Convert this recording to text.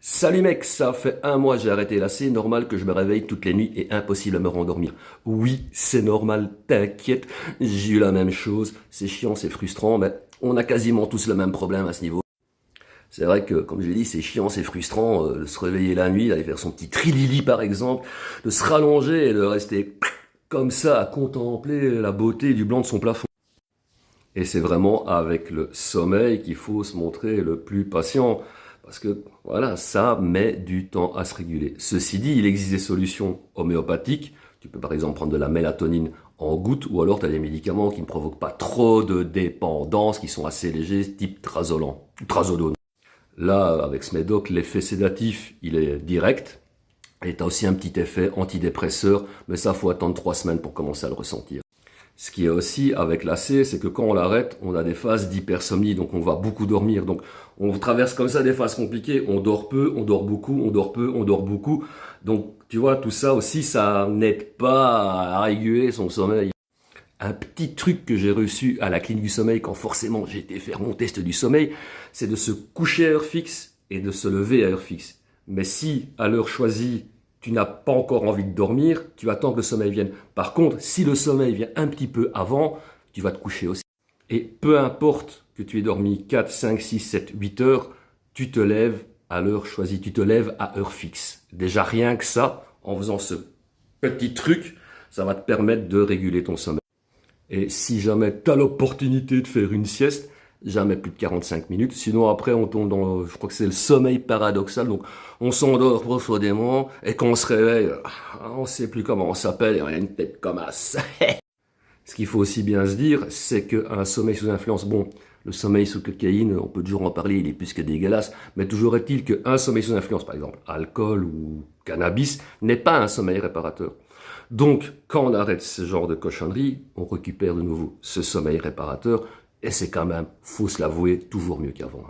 Salut mec, ça fait un mois j'ai arrêté là, c'est normal que je me réveille toutes les nuits et impossible à me rendormir. Oui, c'est normal, t'inquiète, j'ai eu la même chose, c'est chiant, c'est frustrant, mais on a quasiment tous le même problème à ce niveau. C'est vrai que, comme je l'ai dit, c'est chiant, c'est frustrant de se réveiller la nuit, d'aller faire son petit trilili par exemple, de se rallonger et de rester comme ça à contempler la beauté du blanc de son plafond. Et c'est vraiment avec le sommeil qu'il faut se montrer le plus patient. Parce que, voilà, ça met du temps à se réguler. Ceci dit, il existe des solutions homéopathiques. Tu peux par exemple prendre de la mélatonine en gouttes, ou alors tu as des médicaments qui ne provoquent pas trop de dépendance, qui sont assez légers, type trazodone. Là, avec ce médoc, l'effet sédatif, il est direct. Et tu as aussi un petit effet antidépresseur, mais ça, faut attendre 3 semaines pour commencer à le ressentir. Ce qui est aussi avec l'AC, c'est que quand on l'arrête, on a des phases d'hypersomnie, donc on va beaucoup dormir. Donc on traverse comme ça des phases compliquées, on dort peu, on dort beaucoup, on dort peu, on dort beaucoup. Donc tu vois, tout ça aussi, ça n'aide pas à réguler son sommeil. Un petit truc que j'ai reçu à la clinique du sommeil quand forcément j'ai été faire mon test du sommeil, c'est de se coucher à heure fixe et de se lever à heure fixe. Mais si à l'heure choisie, tu n'as pas encore envie de dormir, tu attends que le sommeil vienne. Par contre, si le sommeil vient un petit peu avant, tu vas te coucher aussi. Et peu importe que tu aies dormi 4, 5, 6, 7, 8 heures, tu te lèves à l'heure choisie, tu te lèves à heure fixe. Déjà rien que ça, en faisant ce petit truc, ça va te permettre de réguler ton sommeil. Et si jamais tu as l'opportunité de faire une sieste, jamais plus de 45 minutes. Sinon, après, on tombe dans, je crois que c'est le sommeil paradoxal. Donc, on s'endort profondément et quand on se réveille, on ne sait plus comment on s'appelle et on a une tête comme as. Ce qu'il faut aussi bien se dire, c'est qu'un sommeil sous influence, bon, le sommeil sous cocaïne, on peut toujours en parler, il est plus que dégueulasse, mais toujours est-il qu'un sommeil sous influence, par exemple, alcool ou cannabis, n'est pas un sommeil réparateur. Donc, quand on arrête ce genre de cochonnerie, on récupère de nouveau ce sommeil réparateur, et c'est quand même, faut se l'avouer, toujours mieux qu'avant.